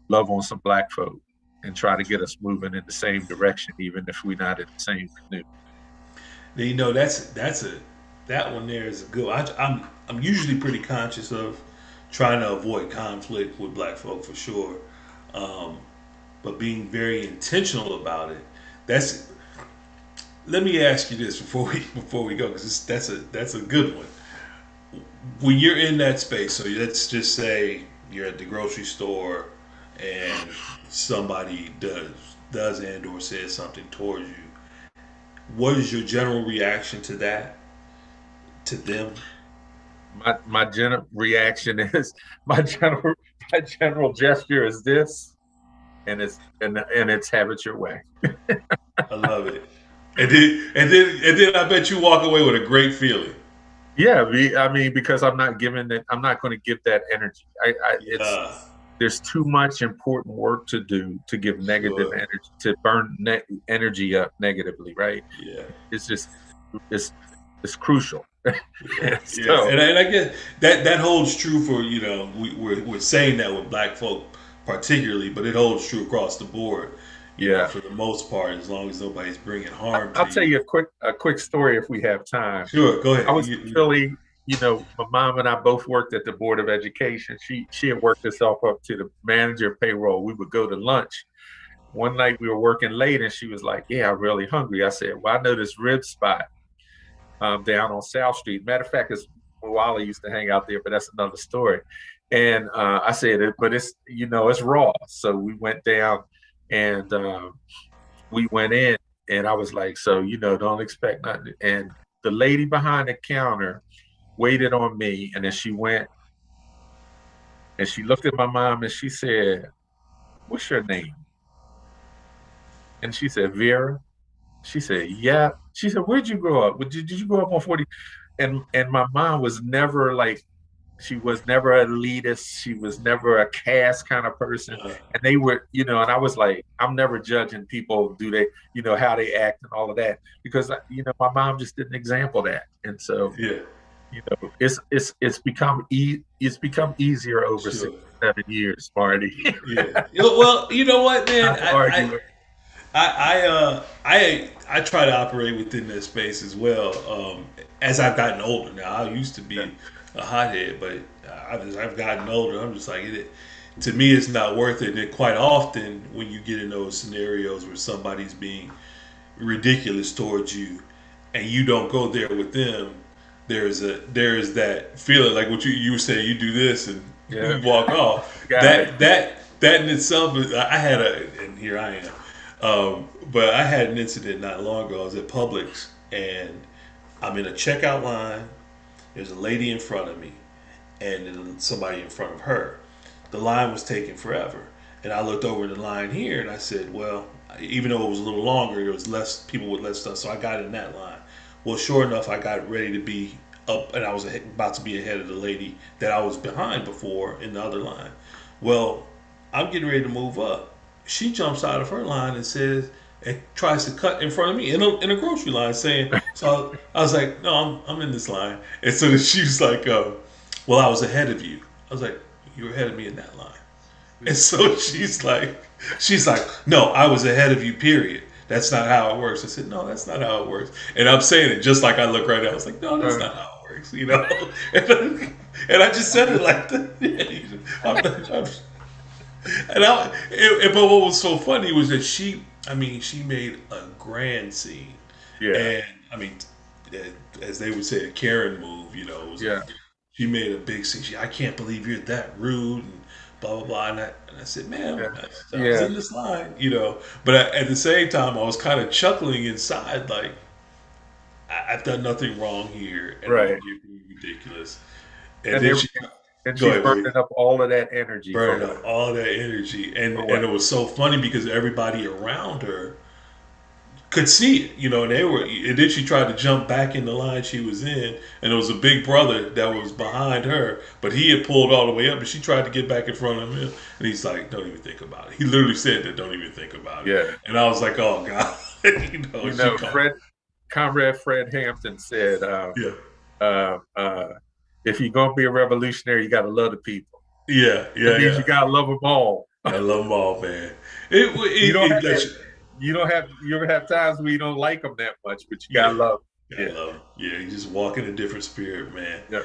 love on some black folk and try to get us moving in the same direction, even if we're not in the same canoe. That one there is a good. I'm usually pretty conscious of trying to avoid conflict with black folk for sure, um, but being very intentional about it. That's Let me ask you this before we go, because that's a good one. When you're in that space, so let's just say you're at the grocery store and somebody does and or says something towards you. What is your general reaction to that, to them? My general reaction is my general my general gesture is this, and it's have it your way. I love it. And then I bet you walk away with a great feeling. Yeah, I mean, because I'm not going to give that energy. It's Yeah, There's too much important work to do to give negative sure. energy, to burn energy up negatively, right? Yeah, It's just it's it's crucial. yeah, And yeah. so And I guess that holds true for we're saying that with black folk particularly, but it holds true across the board. yeah, For the most part, as long as nobody's bringing I, harm to I'll tell you. you a quick story if we have time. Sure, go I ahead. was in Philly. My mom and I both worked at the Board of Education. She had worked herself up to the manager of payroll. We would go to lunch. One night we were working late, and she was like, "Yeah, I'm really hungry." I said, "Well, I know this rib spot down on South Street. Matter of fact, it's Wally used to hang out there, but that's another story." And I said, "But it's raw." So we went down, and we went in, and I was like, "So don't expect nothing." And the lady behind the counter waited on me, and then she went and she looked at my mom and she said, "What's your name?" And she said, "Vera." She said, "Yeah." She said, "Where'd you grow up? Did you grow up on 40?" And my mom was never like, she was never elitist. She was never a caste kind of person. Uh, And they were, and I was like, I'm never judging people, do they, how they act and all of that, because my mom just didn't example that. And so, yeah, it's become easier over six, sure. 7 years, Marty. Yeah. Well, you know what, man? Not to argue with. I try to operate within that space as well. As I've gotten older now, I used to Yeah, be a hothead, but as I've gotten older, I'm just like to me, it's not worth it. And quite often, when you get in those scenarios where somebody's being ridiculous towards you, and you don't go there with them, there's that feeling like what you were saying. You do this and yeah, you walk off. got it. That in itself is. I had and here I am. But I had an incident not long ago. I was at Publix and I'm in a checkout line. There's a lady in front of me and then somebody in front of her. The line was taking forever. And I looked over the line here and I said, well, even though it was a little longer, there was less people with less stuff. So I got in that line. Well, sure enough, I got ready to be up and I was about to be ahead of the lady that I was behind before in the other line. Well, I'm getting ready to move up. She jumps out of her line and says, and tries to cut in front of me in a grocery line, saying, so I was like, no, I'm in this line. And so she was like, well, I was ahead of you. I was like, you were ahead of me in that line. And so she's like, no, I was ahead of you, period. That's not how it works. I said, no, that's not how it works. And I'm saying it just like I look right now. I was like, no, that's Uh, not how it works. And I just said it like that. But what was so funny was that she made a grand scene. yeah, And I mean, as they would say, a Karen move, it was yeah, she made a big scene. I can't believe you're that rude and blah blah blah. And I said, "Ma'am, yeah, I was yeah, in this line." But at the same time, I was kind of chuckling inside, like, I've done nothing wrong here, and I'm gonna Right. get ridiculous. And And then they're she and go she's ahead, burning Willie. up all of that energy for Burning what? up all that energy, and For and what? it was so funny because everybody around her could see it, and they were. And then she tried to jump back in the line she was in, and it was a big brother that was behind her, but he had pulled all the way up, and she tried to get back in front of him, and he's like, "Don't even think about it." He literally said that, "Don't even think about it," Yeah. and I was like, "Oh God," she caught. Comrade Fred Hampton said, Yeah, uh, uh, if you're going to be a revolutionary, you got to love the people. yeah, That yeah, means you yeah. got to love them all. I love them all, man. It You don't it, have it lets you, you ever have times where you don't like them that much, but you got yeah. to love I them. love them. Yeah, you just walk in a different spirit, man. Yeah.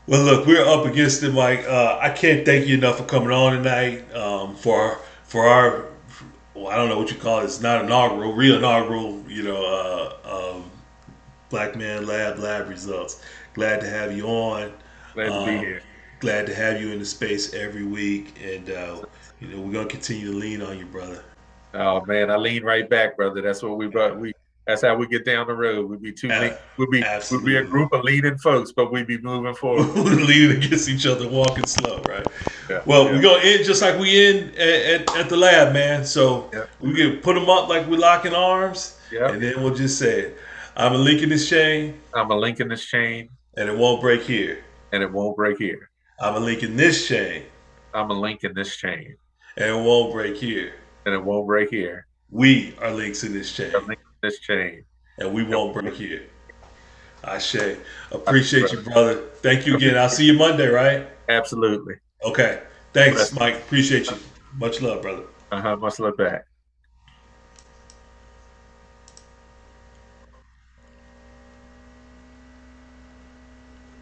Well, look, we're up against it, Mike. I can't thank you enough for coming on tonight. For our, well, I don't know what you call it. It's not inaugural, real inaugural. Black Man Lab results. Glad to have you on. Glad to be Um, here. Glad to have you in the space every week, and we're gonna continue to lean on you, brother. Oh man, I lean right back, brother. That's what we brought. We That's how we get down the road. We'd be too lean. A- We'd be a Absolutely. group of leaning folks, but we'd be moving forward. Leaning against each other, walking slow, right? Yeah, Well, yeah, we're gonna end just like we end at the lab, man. So yeah, we can put them up like we're locking arms, yeah. and then we'll just say it. I'm a link in this chain, I'm a link in this chain, and it won't break here. and it won't break here. I'm a link in this chain, I'm a link in this chain, and it won't break here. and it won't break here. We are links in this A chain, link in this chain. and we And won't we'll break break. here. Ashe. All right, Appreciate you, brother. brother. Thank you again. I'll Appreciate see you Monday, right? you. Absolutely. Okay. Thanks, Bless. Mike. Appreciate you. Much love, brother. Much love back.